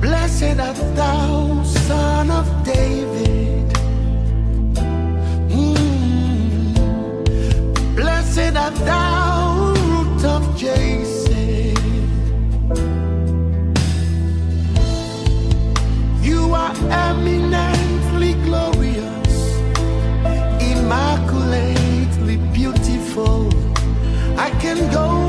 Blessed art thou, Son of David. Blessed art thou, Root of Jesse. You are eminently glorious, immaculately beautiful. I can go